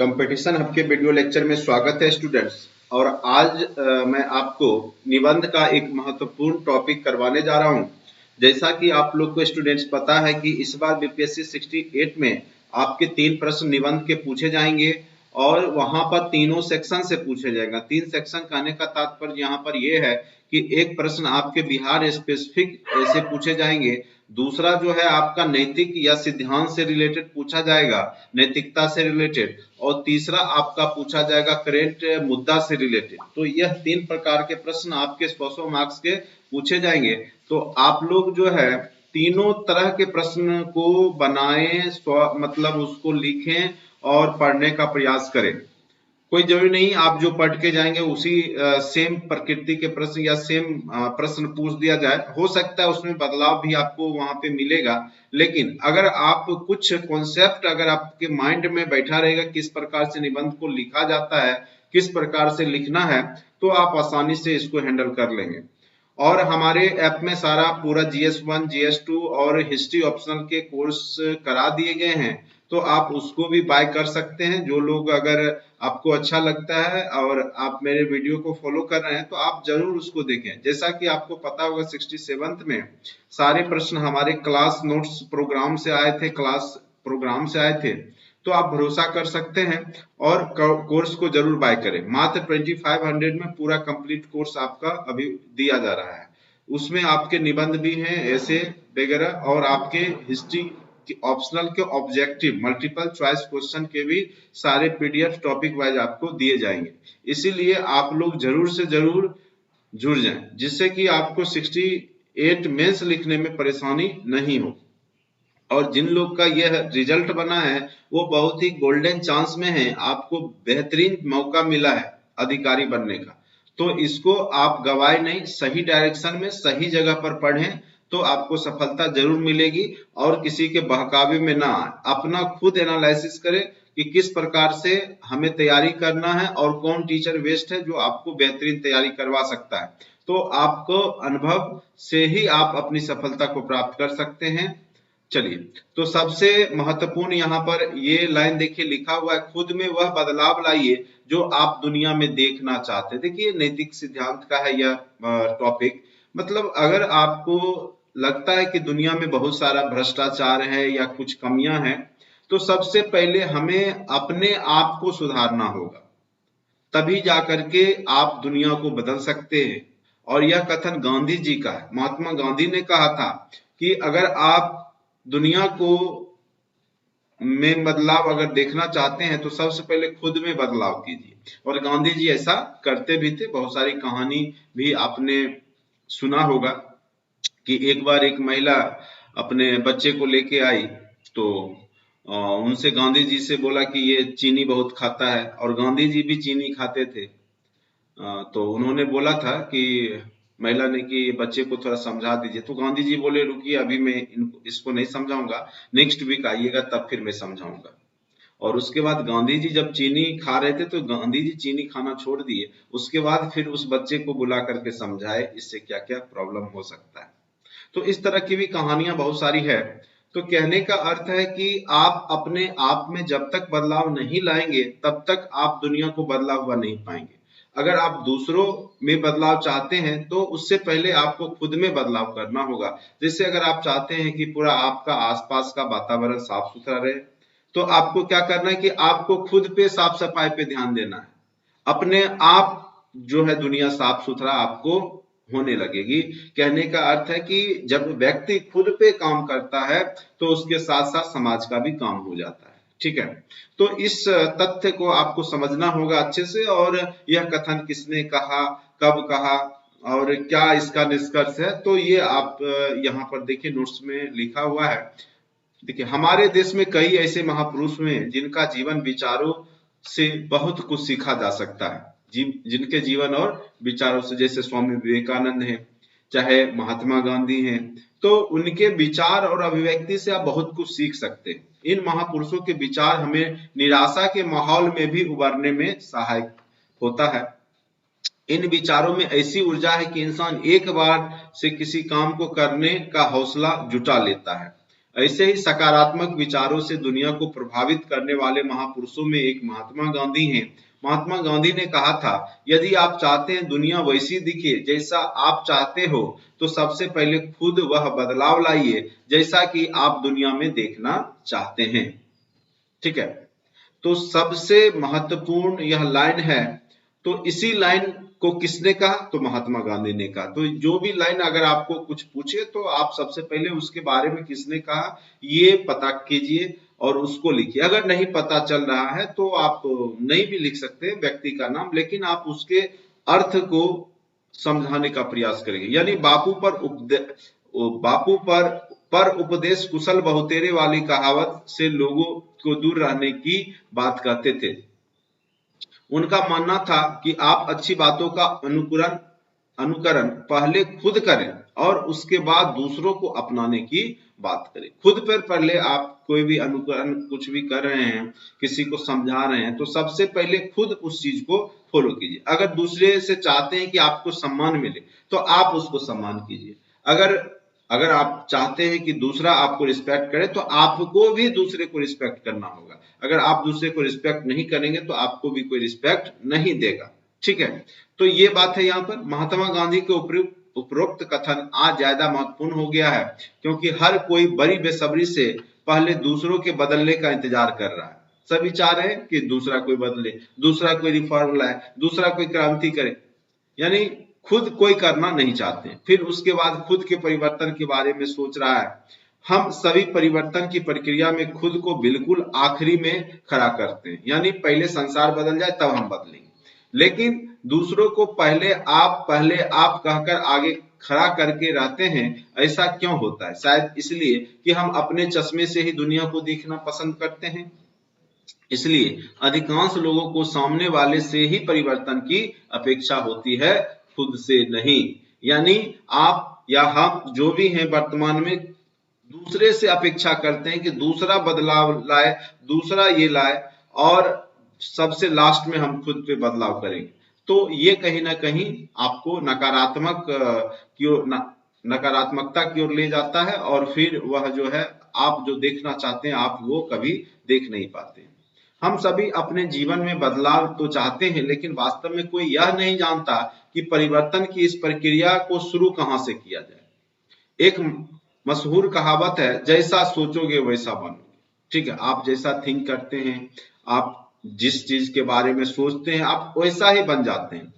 Competition hub के video lecture में स्वागत है स्टूडेंट्स। और आज मैं आपको निबंध का एक महत्वपूर्ण टॉपिक करवाने जा रहा हूं। जैसा कि आप लोग को स्टूडेंट्स पता है कि इस बार बीपीएससी 68 में आपके 3 प्रश्न निबंध के पूछे जाएंगे और वहां पर तीनों सेक्शन से पूछे जाएगा। 3 सेक्शन कहने का तात्पर्य यहाँ पर यह है कि एक प्रश्न आपके बिहार स्पेसिफिक ऐसे पूछे जाएंगे, दूसरा जो है आपका नैतिक या सिद्धांत से रिलेटेड पूछा जाएगा, नैतिकता से रिलेटेड, और तीसरा आपका पूछा जाएगा करेंट मुद्दा से रिलेटेड। तो यह 3 प्रकार के प्रश्न आपके 100 मार्क्स के पूछे जाएंगे। तो आप लोग जो है तीनों तरह के प्रश्न को बनाएं, मतलब उसको लिखें और पढ़ने का प्रयास करें। कोई जरूरी नहीं आप जो पढ़ के जाएंगे उसी सेम प्रकृति के प्रश्न या सेम प्रश्न पूछ दिया जाए। हो सकता है उसमें बदलाव भी आपको वहां पे मिलेगा, लेकिन अगर आप कुछ कॉन्सेप्ट अगर आपके माइंड में बैठा रहेगा किस प्रकार से निबंध को लिखा जाता है, किस प्रकार से लिखना है, तो आप आसानी से इसको हैंडल कर लेंगे। और हमारे ऐप में सारा पूरा GS1, GS2 और हिस्ट्री ऑप्शनल के कोर्स करा दिए गए हैं, तो आप उसको भी बाय कर सकते हैं। जो लोग अगर आपको अच्छा लगता है और आप मेरे वीडियो को फॉलो कर रहे हैं तो आप जरूर उसको देखें। जैसा कि आपको पता होगा 67th में सारे प्रश्न हमारे क्लास नोट्स प्रोग्राम से आए थे, क्लास प्रोग्राम से आए थे, तो आप भरोसा कर सकते हैं और कोर्स को जरूर बाय करें। मात्र 2500 में पूरा कंप्लीट कोर्स आपका अभी दिया जा रहा है। उसमें आपके निबंध भी हैं, ऐसे वगैरह, और आपके हिस्ट्री ऑप्शनल के ऑब्जेक्टिव मल्टीपल चॉइस क्वेश्चन के भी सारे PDF टॉपिक वाइज आपको दिए जाएंगे। इसीलिए आप लोग जरूर से जरूर जुड़ जाएं, जिससे कि आपको 68 मेंस लिखने में परेशानी नहीं हो। और जिन लोग का यह रिजल्ट बना है वो बहुत ही गोल्डन चांस में है, आपको बेहतरीन मौका मिला है अधिकारी बनने का। तो इसको आप गवाए नहीं, सही डायरेक्शन में सही जगह पर पढ़ें तो आपको सफलता जरूर मिलेगी। और किसी के बहकावे में ना आए, अपना खुद एनालिसिस करें कि किस प्रकार से हमें तैयारी करना है और कौन टीचर बेस्ट है जो आपको बेहतरीन तैयारी करवा सकता है। तो आपको अनुभव से ही आप अपनी सफलता को प्राप्त कर सकते हैं। चलिए, तो सबसे महत्वपूर्ण यहाँ पर ये लाइन देखिए लिखा हुआ है, खुद में वह बदलाव लाइए जो आप दुनिया में देखना चाहते हैं। देखिए नैतिक सिद्धांत का है यह टॉपिक। मतलब अगर आपको लगता है कि दुनिया में बहुत सारा भ्रष्टाचार है या कुछ कमियां हैं, तो सबसे पहले हमें अपने आप को सुधारना होगा, तभी जाकर के आप दुनिया को बदल सकते हैं। और यह कथन गांधी जी का है। महात्मा गांधी ने कहा था कि अगर आप दुनिया को में बदलाव अगर देखना चाहते हैं तो सबसे पहले खुद में बदलाव कीजिए। और गांधी जी ऐसा करते भी थे। बहुत सारी कहानी भी आपने सुना होगा कि एक बार एक महिला अपने बच्चे को लेके आई तो उनसे गांधी जी से बोला कि ये चीनी बहुत खाता है, और गांधी जी भी चीनी खाते थे। तो उन्होंने बोला था कि महिला ने कि बच्चे को थोड़ा समझा दीजिए। तो गांधी जी बोले रुकिए, अभी मैं इसको नहीं समझाऊंगा, नेक्स्ट वीक आइएगा तब फिर मैं समझाऊंगा। और उसके बाद गांधी जी जब चीनी खा रहे थे तो गांधी जी चीनी खाना छोड़ दिए। उसके बाद फिर उस बच्चे को बुला करके समझाए इससे क्या क्या प्रॉब्लम हो सकता है। तो इस तरह की भी कहानियां बहुत सारी है। तो कहने का अर्थ है कि आप अपने आप में जब तक बदलाव नहीं लाएंगे तब तक आप दुनिया को बदला हुआ नहीं पाएंगे। अगर आप दूसरों में बदलाव चाहते हैं तो उससे पहले आपको खुद में बदलाव करना होगा। जैसे अगर आप चाहते हैं कि पूरा आपका आसपास का वातावरण साफ सुथरा रहे, तो आपको क्या करना है कि आपको खुद पे साफ सफाई पे ध्यान देना है। अपने आप जो है दुनिया साफ सुथरा आपको होने लगेगी। कहने का अर्थ है कि जब व्यक्ति खुद पे काम करता है तो उसके साथ साथ समाज का भी काम हो जाता है। ठीक है, तो इस तथ्य को आपको समझना होगा अच्छे से। और यह कथन किसने कहा, कब कहा और क्या इसका निष्कर्ष है, तो ये आप यहाँ पर देखिए नोट्स में लिखा हुआ है। देखिए हमारे देश में कई ऐसे महापुरुष हैं जिनका जीवन विचारों से बहुत कुछ सीखा जा सकता है। जिनके जीवन और विचारों से, जैसे स्वामी विवेकानंद हैं, चाहे महात्मा गांधी हैं, तो उनके विचार और अभिव्यक्ति से आप बहुत कुछ सीख सकते हैं। इन महापुरुषों के विचार हमें निराशा के माहौल में भी उबरने में सहायक होता है। इन विचारों में ऐसी ऊर्जा है कि इंसान एक बार से किसी काम को करने का हौसला जुटा लेता है। ऐसे ही सकारात्मक विचारों से दुनिया को प्रभावित करने वाले महापुरुषों में एक महात्मा गांधी हैं। महात्मा गांधी ने कहा था, यदि आप चाहते हैं दुनिया वैसी दिखे जैसा आप चाहते हो, तो सबसे पहले खुद वह बदलाव लाइए जैसा कि आप दुनिया में देखना चाहते हैं। ठीक है, तो सबसे महत्वपूर्ण यह लाइन है। तो इसी लाइन को किसने कहा? तो महात्मा गांधी ने कहा। तो जो भी लाइन अगर आपको कुछ पूछे तो आप सबसे पहले उसके बारे में किसने कहा ये पता कीजिए और उसको लिखिए। अगर नहीं पता चल रहा है तो आप नहीं भी लिख सकते व्यक्ति का नाम, लेकिन आप उसके अर्थ को समझाने का प्रयास करेंगे। यानी बापू पर उपदेश कुशल बहुतेरे वाली कहावत से लोगों को दूर रहने की बात कहते थे। उनका मानना था कि आप अच्छी बातों का अनुकरण पहले खुद करें और उसके बाद दूसरों को अपनाने की बात करें। खुद पर पहले आप कोई भी अनुकरण कुछ भी कर रहे हैं, किसी को समझा रहे हैं, तो सबसे पहले खुद उस चीज को फॉलो कीजिए। अगर दूसरे से चाहते हैं कि आपको सम्मान मिले तो आप उसको सम्मान कीजिए। अगर आप चाहते हैं कि दूसरा आपको रिस्पेक्ट करे तो आपको भी दूसरे को रिस्पेक्ट करना होगा। अगर आप दूसरे को रिस्पेक्ट नहीं करेंगे तो आपको भी कोई रिस्पेक्ट नहीं देगा। ठीक है, तो ये बात है। यहाँ पर महात्मा गांधी के उपरोक्त कथन आज ज्यादा महत्वपूर्ण हो गया है, क्योंकि हर कोई बड़ी बेसब्री से पहले दूसरों के बदलने का इंतजार कर रहा है। सभी चाह रहे हैं कि दूसरा कोई बदले, दूसरा कोई रिफॉर्म लाए, दूसरा कोई क्रांति करे, यानी खुद कोई करना नहीं चाहते। फिर उसके बाद खुद के परिवर्तन के बारे में सोच रहा है। हम सभी परिवर्तन की प्रक्रिया में खुद को बिल्कुल आखिरी में खड़ा करते हैं, यानी पहले संसार बदल जाए तब हम बदलेंगे, लेकिन दूसरों को पहले आप कहकर आगे खड़ा करके रहते हैं। ऐसा क्यों होता है? शायद इसलिए कि हम अपने चश्मे से ही दुनिया को देखना पसंद करते हैं। इसलिए अधिकांश लोगों को सामने वाले से ही परिवर्तन की अपेक्षा होती है, खुद से नहीं। यानी आप या हम जो भी हैं वर्तमान में दूसरे से अपेक्षा करते हैं कि दूसरा बदलाव लाए, दूसरा ये लाए, और सबसे लास्ट में हम खुद पे बदलाव करेंगे। तो ये कहीं ना कहीं आपको नकारात्मकता की ओर ले जाता है, और फिर वह जो है आप जो देखना चाहते हैं आप वो कभी देख नहीं पाते। हम सभी अपने जीवन में बदलाव तो चाहते हैं, लेकिन वास्तव में कोई यह नहीं जानता कि परिवर्तन की इस प्रक्रिया को शुरू कहां से किया जाए। एक मशहूर कहावत है, जैसा सोचोगे वैसा बनोगे। ठीक है, आप जैसा थिंक करते हैं, आप जिस चीज के बारे में सोचते हैं, आप वैसा ही बन जाते हैं।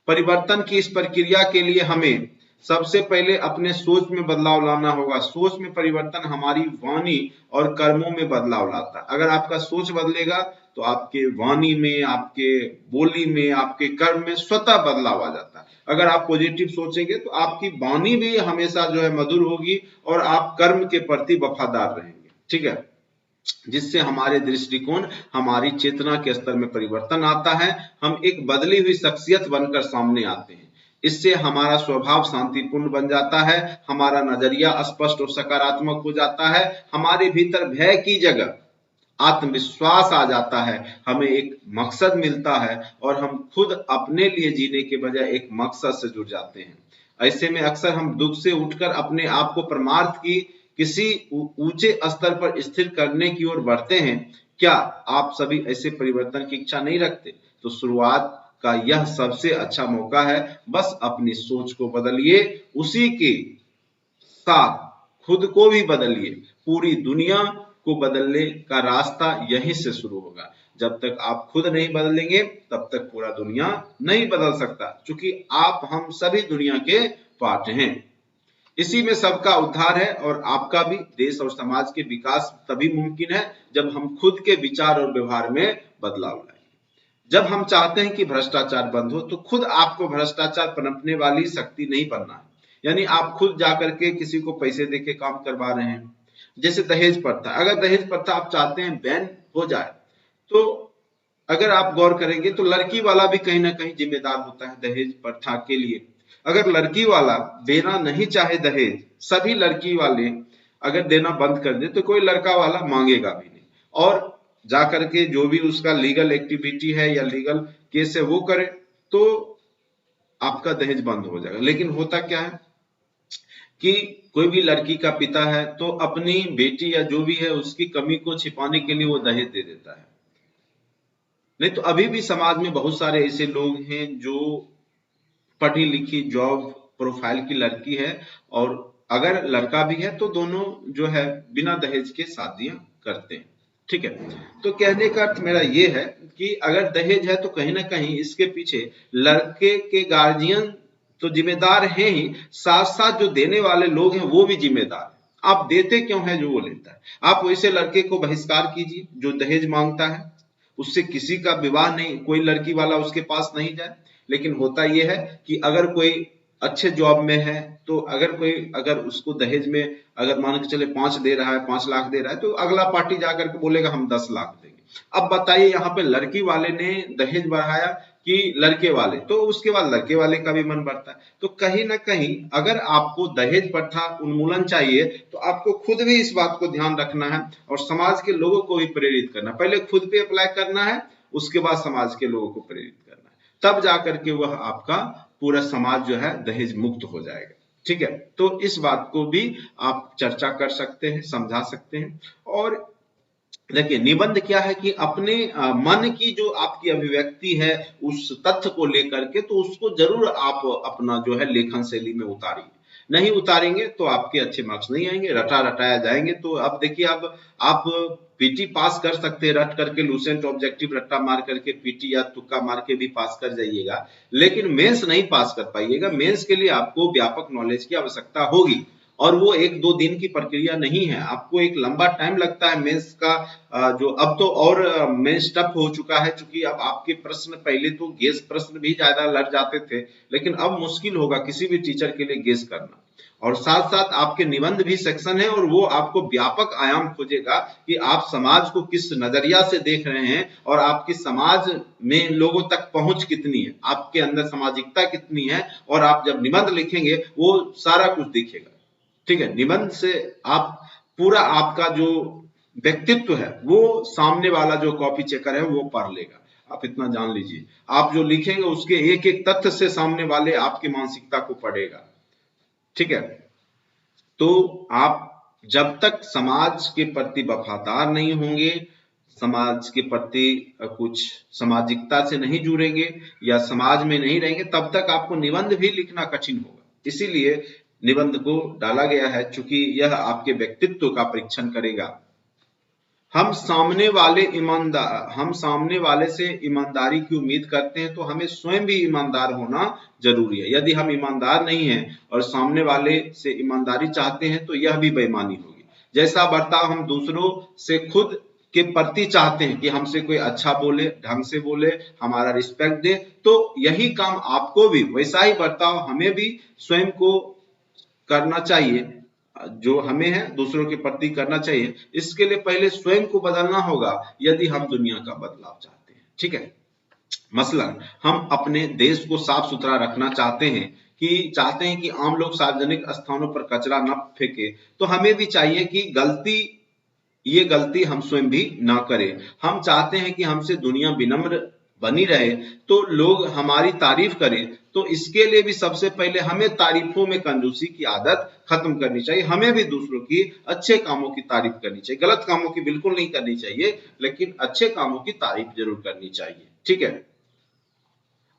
परिवर्तन की इस प्रक्रिया के लिए हमें सबसे पहले अपने सोच में बदलाव लाना होगा। सोच में परिवर्तन हमारी वाणी और कर्मों में बदलाव लाता है। अगर आपका सोच बदलेगा तो आपके वाणी में, आपके बोली में, आपके कर्म में स्वतः बदलाव आ जाता है। अगर आप पॉजिटिव सोचेंगे तो आपकी वाणी भी हमेशा जो है मधुर होगी और आप कर्म के प्रति वफादार रहेंगे। ठीक है, जिससे हमारे दृष्टिकोण, हमारी चेतना के स्तर में परिवर्तन आता है। हम एक बदली हुई शख्सियत बनकर सामने आते हैं। इससे हमारा स्वभाव शांतिपूर्ण बन जाता है, हमारा नजरिया स्पष्ट और सकारात्मक हो जाता है, हमारे भीतर भय की जगह आत्मविश्वास आ जाता है, हमें एक मकसद मिलता है और हम खुद अपने लिए जीने के बजाय एक मकसद से जुड़ जाते हैं। ऐसे में अक्सर हम दुख से उठकर अपने आप को परमार्थ की किसी ऊंचे स्तर पर स्थिर करने की ओर बढ़ते हैं। क्या आप सभी ऐसे परिवर्तन की इच्छा नहीं रखते? तो शुरुआत का यह सबसे अच्छा मौका है। बस अपनी सोच को बदलिए, उसी के साथ खुद को भी बदलिए। पूरी दुनिया को बदलने का रास्ता यहीं से शुरू होगा। जब तक आप खुद नहीं बदलेंगे तब तक पूरा दुनिया नहीं बदल सकता, क्योंकि आप हम सभी दुनिया के पार्ट हैं। इसी में सबका उद्धार है, और आपका भी, देश और समाज के विकास तभी मुमकिन है जब हम खुद के विचार और व्यवहार में बदलाव लाएं। जब हम चाहते हैं कि भ्रष्टाचार बंद हो तो खुद आपको भ्रष्टाचार पनपने वाली शक्ति नहीं बनना है। यानी आप खुद जाकर के किसी को पैसे देके काम करवा रहे हैं। जैसे दहेज प्रथा, अगर दहेज प्रथा आप चाहते हैं बैन हो जाए, तो अगर आप गौर करेंगे तो लड़की वाला भी कहीं ना कहीं जिम्मेदार होता है दहेज प्रथा के लिए। अगर लड़की वाला देना नहीं चाहे दहेज, सभी लड़की वाले अगर देना बंद कर दे तो कोई लड़का वाला मांगेगा भी नहीं, और जाकर के जो भी उसका लीगल एक्टिविटी है या लीगल केस है वो करे, तो आपका दहेज बंद हो जाएगा। लेकिन होता क्या है, कि कोई भी लड़की का पिता है तो अपनी बेटी या जो भी है उसकी कमी को छिपाने के लिए वो दहेज दे देता है। नहीं तो अभी भी समाज में बहुत सारे ऐसे लोग हैं जो पढ़ी लिखी जॉब प्रोफाइल की लड़की है और अगर लड़का भी है तो दोनों जो है बिना दहेज के शादियां करते हैं। ठीक है, तो कहने का अर्थ मेरा ये है कि अगर दहेज है तो कहीं ना कहीं इसके पीछे लड़के के गार्जियन तो जिम्मेदार हैं ही, साथ साथ जो देने वाले लोग हैं वो भी जिम्मेदार है। आप देते क्यों है जो वो लेता है। आप वैसे लड़के को बहिष्कार कीजिए जो दहेज मांगता है, उससे किसी का विवाह नहीं, कोई लड़की वाला उसके पास नहीं जाए। लेकिन होता यह है कि अगर कोई अच्छे जॉब में है तो अगर उसको दहेज में अगर मान के चले 5 दे रहा है, 5 लाख दे रहा है, तो अगला पार्टी जाकर के बोलेगा हम 10 लाख देंगे। अब बताइए यहाँ पे लड़की वाले ने दहेज बढ़ाया कि लड़के वाले, तो उसके बाद लड़के वाले का भी मन बढ़ता है। तो कहीं ना कहीं अगर आपको दहेज प्रथा उन्मूलन चाहिए तो आपको खुद भी इस बात को ध्यान रखना है और समाज के लोगों को भी प्रेरित करना। पहले खुद पे अप्लाई करना है, उसके बाद समाज के लोगों को प्रेरित करना है, तब जाकर के वह आपका पूरा समाज जो है दहेज मुक्त हो जाएगा। ठीक है, तो इस बात को भी आप चर्चा कर सकते हैं, समझा सकते हैं। और देखिए निबंध क्या है कि अपने मन की जो आपकी अभिव्यक्ति है उस तथ्य को लेकर के, तो उसको जरूर आप अपना जो है लेखन शैली में उतारिए। नहीं उतारेंगे तो आपके अच्छे मार्क्स नहीं आएंगे, रटा रटाया जाएंगे। तो अब देखिए अब आप पीटी पास कर सकते हैं रट करके, लूसेंट ऑब्जेक्टिव रट्टा मार करके, पीटी या तुक्का मार के भी पास कर जाइएगा, लेकिन मेंस नहीं पास कर पाइएगा। मेंस के लिए आपको व्यापक नॉलेज की आवश्यकता होगी और वो 1-2 दिन की प्रक्रिया नहीं है, आपको एक लंबा टाइम लगता है मेंस का। जो अब तो और मेंस टफ हो चुका है, क्योंकि अब आपके प्रश्न, पहले तो गेस प्रश्न भी ज्यादा लड़ जाते थे, लेकिन अब मुश्किल होगा किसी भी टीचर के लिए गेस करना। और साथ साथ आपके निबंध भी सेक्शन है और वो आपको व्यापक आयाम खोजेगा कि आप समाज को किस नजरिया से देख रहे हैं और आपकी समाज में लोगों तक पहुंच कितनी है, आपके अंदर सामाजिकता कितनी है। और आप जब निबंध लिखेंगे वो सारा कुछ दिखेगा। ठीक है, निबंध से आप पूरा आपका जो व्यक्तित्व है वो सामने वाला जो कॉपी चेकर है वो पढ़ लेगा। आप इतना जान लीजिए, आप जो लिखेंगे उसके एक एक तथ्य से सामने वाले आपकी मानसिकता को पढ़ेगा। ठीक है, तो आप जब तक समाज के प्रति वफादार नहीं होंगे, समाज के प्रति कुछ सामाजिकता से नहीं जुड़ेंगे या समाज में नहीं रहेंगे, तब तक आपको निबंध भी लिखना कठिन होगा। इसीलिए निबंध को डाला गया है, चूंकि यह आपके व्यक्तित्व का परीक्षण करेगा। हम सामने वाले से ईमानदारी की उम्मीद करते हैं तो हमें स्वयं भी ईमानदार होना जरूरी है। यदि हम ईमानदार नहीं हैं और सामने वाले से ईमानदारी चाहते हैं तो यह भी बेईमानी होगी। जैसा बर्ताव हम दूसरों से खुद के प्रति चाहते हैं कि हमसे कोई अच्छा बोले, ढंग से बोले, हमारा रिस्पेक्ट दे, तो यही काम आपको भी, वैसा ही बर्ताव हमें भी स्वयं को करना चाहिए, जो हमें है दूसरों के प्रति करना चाहिए। इसके लिए पहले स्वयं को बदलना होगा यदि हम दुनिया का बदलाव चाहते हैं। ठीक है, मसलन हम अपने देश को साफ सुथरा रखना चाहते हैं कि आम लोग सार्वजनिक स्थानों पर कचरा न फेंके, तो हमें भी चाहिए कि ये गलती हम स्वयं भी ना करें। हम चाहते हैं कि हमसे दुनिया विनम्र बनी रहे तो लोग हमारी तारीफ करें, तो इसके लिए भी सबसे पहले हमें तारीफों में कंजूसी की आदत खत्म करनी चाहिए। हमें भी दूसरों की अच्छे कामों की तारीफ करनी चाहिए, गलत कामों की बिल्कुल नहीं करनी चाहिए, लेकिन अच्छे कामों की तारीफ जरूर करनी चाहिए। ठीक है,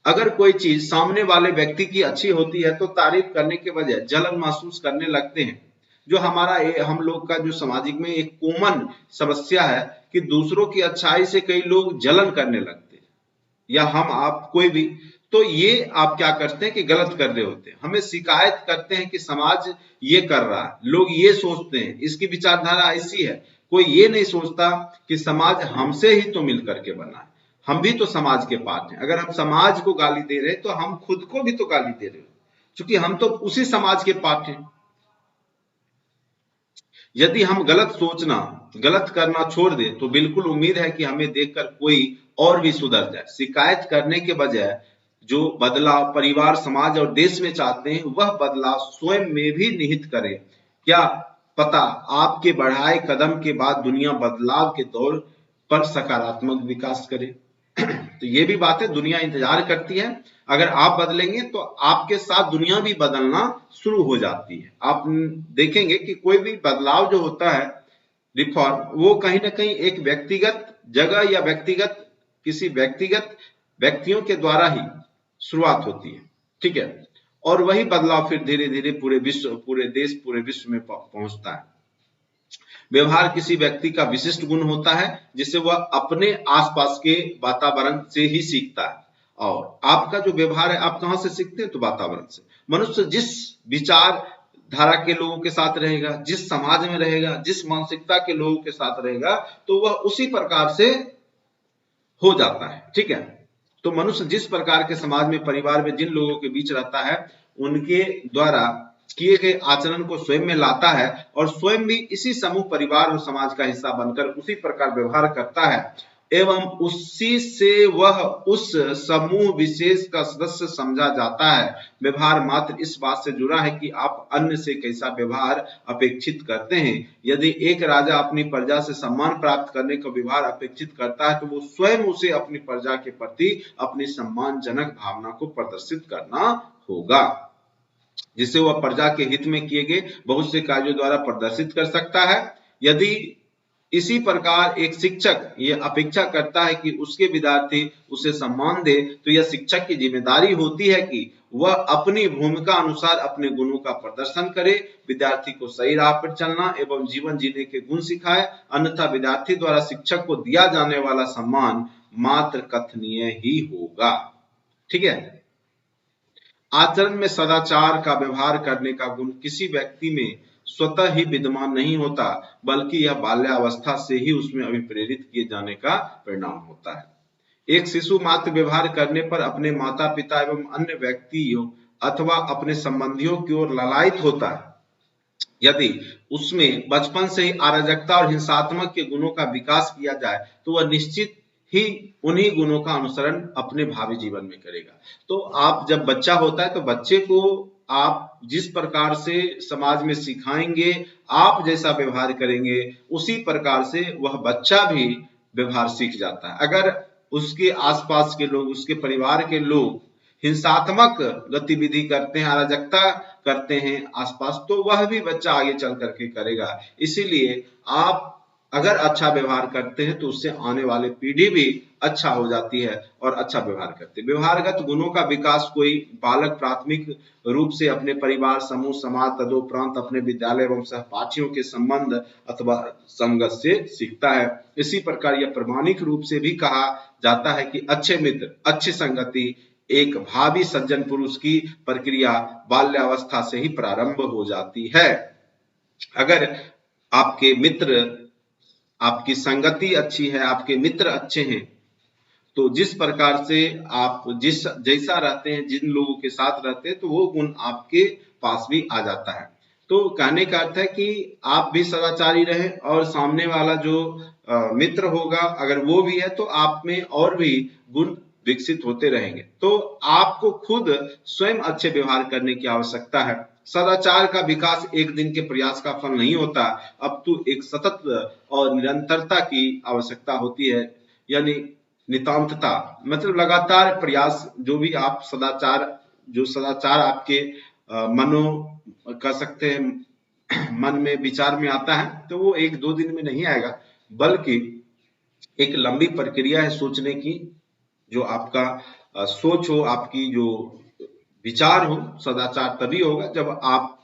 अगर कोई चीज सामने वाले व्यक्ति की अच्छी होती है तो तारीफ करने के बजाय जलन महसूस करने लगते हैं। जो हम लोग का जो सामाजिक में एक कॉमन समस्या है कि दूसरों की अच्छाई से कई लोग जलन करने लगते हैं, या हम आप कोई भी, तो ये आप क्या करते हैं कि गलत कर रहे होते हैं। हमें शिकायत करते हैं कि समाज ये कर रहा है, लोग ये सोचते हैं, इसकी विचारधारा ऐसी है। कोई ये नहीं सोचता कि समाज हमसे ही तो मिल करके बना है, हम भी तो समाज के पार्ट हैं। अगर हम समाज को गाली दे रहे हैं तो हम खुद को भी तो गाली दे रहे हो, क्योंकि हम तो उसी समाज के पार्ट हैं। यदि हम गलत सोचना, गलत करना छोड़ दे तो बिल्कुल उम्मीद है कि हमें देखकर कोई और भी सुधर जाए। शिकायत करने के बजाय जो बदलाव परिवार, समाज और देश में चाहते हैं वह बदलाव स्वयं में भी निहित करें। क्या पता आपके बढ़ाए कदम के बाद दुनिया बदलाव के दौर पर सकारात्मक विकास करे। तो ये भी बात है, दुनिया इंतजार करती है। अगर आप बदलेंगे तो आपके साथ दुनिया भी बदलना शुरू हो जाती है। आप देखेंगे कि कोई भी बदलाव जो होता है, रिफॉर्म, वो कहीं ना कहीं एक व्यक्तिगत जगह या किसी व्यक्तिगत व्यक्तियों के द्वारा ही शुरुआत होती है, ठीक है। और वही बदलाव फिर धीरे धीरे पूरे विश्व, पूरे देश, पूरे विश्व में पहुंचता है। व्यवहार किसी व्यक्ति का विशिष्ट गुण होता है जिसे वह अपने आसपास के वातावरण से ही सीखता है। और आपका जो व्यवहार है, आप कहां से सीखते हैं? तो वातावरण से। मनुष्य जिस विचार धारा के लोगों के साथ रहेगा, जिस समाज में रहेगा, जिस मानसिकता के लोगों के साथ रहेगा, तो वह उसी प्रकार से हो जाता है, ठीक है। तो मनुष्य जिस प्रकार के समाज में, परिवार में जिन लोगों के बीच रहता है, उनके द्वारा किए गए आचरण को स्वयं में लाता है और स्वयं भी इसी समूह, परिवार और समाज का हिस्सा बनकर उसी प्रकार व्यवहार करता है एवं उसी से वह उस समूह विशेष का सदस्य समझा जाता है। व्यवहार मात्र इस बात से जुड़ा है कि आप अन्य से कैसा व्यवहार अपेक्षित करते हैं। यदि एक राजा अपनी प्रजा से सम्मान प्राप्त करने का व्यवहार अपेक्षित करता है तो वो स्वयं उसे अपनी प्रजा के प्रति अपनी सम्मानजनक भावना को प्रदर्शित करना होगा, जिसे वह प्रजा के हित में किए गए बहुत से कार्यों द्वारा प्रदर्शित कर सकता है। यदि इसी प्रकार एक शिक्षक यह अपेक्षा करता है कि उसके विद्यार्थी उसे सम्मान दे, तो यह शिक्षक की जिम्मेदारी होती है कि वह अपनी भूमिका अनुसार अपने गुणों का प्रदर्शन करे, विद्यार्थी को सही राह पर चलना एवं जीवन जीने के गुण सिखाए। अन्यथा विद्यार्थी द्वारा शिक्षक को दिया जाने वाला सम्मान मात्र कथनीय ही होगा, ठीक है। आचरण में सदाचार का व्यवहार करने का गुण किसी व्यक्ति में स्वतः ही विद्यमान नहीं होता, बल्कि यह बाल्यावस्था से ही उसमें अभिप्रेरित किए जाने का परिणाम होता है। एक शिशु मात्र व्यवहार करने पर अपने माता पिता एवं अन्य व्यक्तियों अथवा अपने संबंधियों की ओर ललायित होता है। यदि उसमें बचपन से ही अराजकता और हिंसात्मक के गुणों का विकास किया जाए तो वह निश्चित ही उन्हीं गुणों का अनुसरण अपने भावी जीवन में करेगा। तो आप जब बच्चा होता है तो बच्चे को आप जिस प्रकार से समाज में सिखाएंगे, आप जैसा व्यवहार करेंगे, उसी प्रकार से वह बच्चा भी व्यवहार सीख जाता है। अगर उसके आसपास के लोग, उसके परिवार के लोग हिंसात्मक गतिविधि करते हैं, अराजकता करते हैं आसपास, तो वह भी बच्चा आगे चल करके करेगा। इसीलिए आप अगर अच्छा व्यवहार करते हैं तो उससे आने वाली पीढ़ी भी अच्छा हो जाती है और अच्छा व्यवहार करते हैं। व्यवहारगत गुणों का विकास कोई बालक प्राथमिक रूप से अपने परिवार, समूह, समाज, तदोपरांत अपने विद्यालय एवं सहपाठियों के संबंध अथवा संगत से सीखता है। इसी प्रकार यह प्रमाणिक रूप से भी कहा जाता है कि अच्छे मित्र, अच्छी संगति एक भावी सज्जन पुरुष की प्रक्रिया बाल्यावस्था से ही प्रारंभ हो जाती है। अगर आपके मित्र, आपकी संगति अच्छी है, आपके मित्र अच्छे हैं, तो जिस प्रकार से आप जैसा रहते हैं, जिन लोगों के साथ रहते हैं, तो वो गुण आपके पास भी आ जाता है। तो कहने का अर्थ है कि आप भी सदाचारी रहें और सामने वाला जो मित्र होगा अगर वो भी है तो आप में और भी गुण विकसित होते रहेंगे। तो आपको खुद स्वयं अच्छे व्यवहार करने की आवश्यकता है। सदाचार का विकास एक दिन के प्रयास का फल नहीं होता, अब तो एक सतत और निरंतरता की आवश्यकता होती है। यानी नितांतता मतलब लगातार प्रयास। जो भी आप सदाचार आपके मनो कर सकते हैं, मन में विचार में आता है, तो वो एक दो दिन में नहीं आएगा, बल्कि एक लंबी प्रक्रिया है सोचने की। जो आपका सोच हो, आपकी जो विचार हो, सदाचार तभी होगा जब आप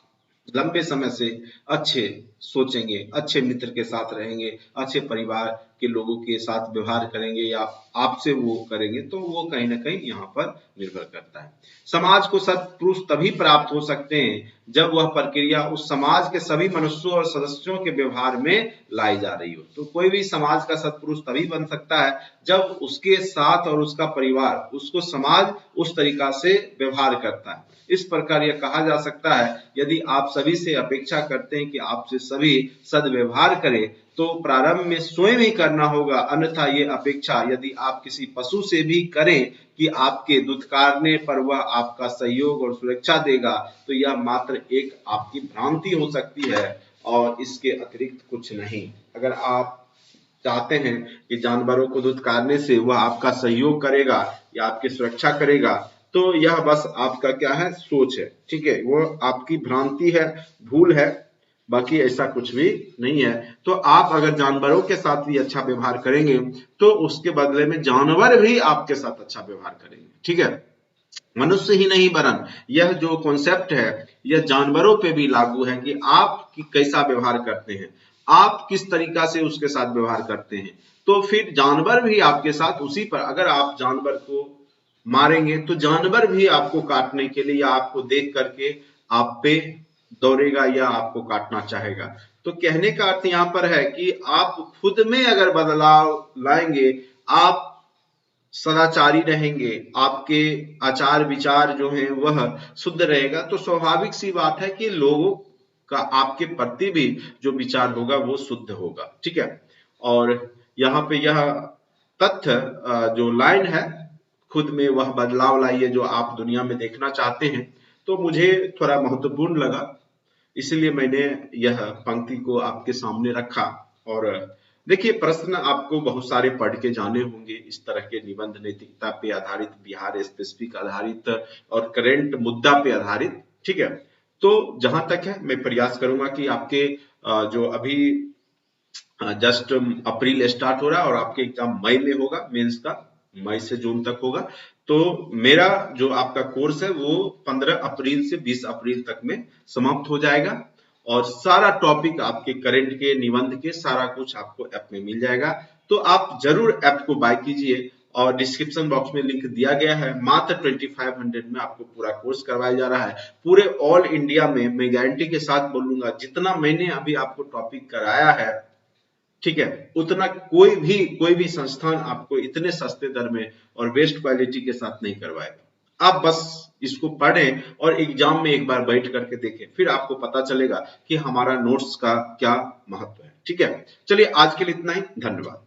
लंबे समय से अच्छे सोचेंगे, अच्छे मित्र के साथ रहेंगे, अच्छे परिवार के लोगों के साथ व्यवहार करेंगे या आपसे वो करेंगे, तो वो कहीं ना कहीं यहाँ पर निर्भर करता है। समाज को सत्पुरुष तभी प्राप्त हो सकते हैं जब वह प्रक्रिया उस समाज के सभी मनुष्यों और सदस्यों के व्यवहार में लाई जा रही हो। तो कोई भी समाज का सत्पुरुष तभी बन सकता है जब उसके साथ और उसका परिवार, उसको समाज उस तरीका से व्यवहार करता है। इस प्रकार यह कहा जा सकता है, यदि आप सभी से अपेक्षा करते हैं कि आपसे सभी सद्व्यवहार करें तो प्रारंभ में स्वयं ही करना होगा, अन्यथा ये अपेक्षा यदि आप किसी पशु से भी करें कि आपके दुत्कारने पर वह आपका सहयोग और सुरक्षा देगा, तो यह मात्र एक आपकी भ्रांति हो सकती है और इसके अतिरिक्त कुछ नहीं। अगर आप चाहते हैं कि जानवरों को धुतकारने से वह आपका सहयोग करेगा या आपकी सुरक्षा करेगा, तो यह बस आपका क्या है, सोच है, ठीक है, वो आपकी भ्रांति है, भूल है, बाकी ऐसा कुछ भी नहीं है। तो आप अगर जानवरों के साथ भी अच्छा व्यवहार करेंगे तो उसके बदले में जानवर भी आपके साथ अच्छा व्यवहार करेंगे, ठीक है। मनुष्य ही नहीं वरन यह जो कॉन्सेप्ट है यह जानवरों पे भी लागू है कि आप कैसा व्यवहार करते हैं, आप किस तरीका से उसके साथ व्यवहार करते हैं। तो फिर जानवर भी आपके साथ उसी पर, अगर आप जानवर को मारेंगे तो जानवर भी आपको काटने के लिए या आपको देख करके आप पे दौड़ेगा या आपको काटना चाहेगा। तो कहने का अर्थ यहाँ पर है कि आप खुद में अगर बदलाव लाएंगे, आप सदाचारी रहेंगे, आपके आचार विचार जो हैं वह शुद्ध रहेगा, तो स्वाभाविक सी बात है कि लोगों का आपके प्रति भी जो विचार होगा वो शुद्ध होगा, ठीक है। और यहाँ पे यह तथ्य जो लाइन है, खुद में वह बदलाव लाइए जो आप दुनिया में देखना चाहते हैं, तो मुझे थोड़ा महत्वपूर्ण लगा, इसलिए मैंने यह पंक्ति को आपके सामने रखा। और देखिए, प्रश्न आपको बहुत सारे पढ़ के जाने होंगे इस तरह के निबंध, नैतिकता पे आधारित, बिहार स्पेसिफिक आधारित और करंट मुद्दा पे आधारित, ठीक है। तो जहां तक है मैं प्रयास करूंगा कि आपके जो अभी जस्ट अप्रैल स्टार्ट हो रहा है और आपके एग्जाम मई में होगा, मेंस का मई से जून तक होगा, तो मेरा जो आपका कोर्स है वो 15 अप्रैल से 20 अप्रैल तक में समाप्त हो जाएगा और सारा टॉपिक आपके करंट के, निबंध के, सारा कुछ आपको ऐप में मिल जाएगा। तो आप जरूर ऐप को बाय कीजिए और डिस्क्रिप्शन बॉक्स में लिंक दिया गया है। मात्र 2500 में आपको पूरा कोर्स करवाया जा रहा है पूरे ऑल इंडिया में। मैं गारंटी के साथ बोलूंगा जितना मैंने अभी आपको टॉपिक कराया है, ठीक है, उतना कोई भी संस्थान आपको इतने सस्ते दर में और बेस्ट क्वालिटी के साथ नहीं करवाएगा। आप बस इसको पढ़ें और एग्जाम में एक बार बैठ करके देखें, फिर आपको पता चलेगा कि हमारा नोट्स का क्या महत्व है, ठीक है। चलिए आज के लिए इतना ही, धन्यवाद।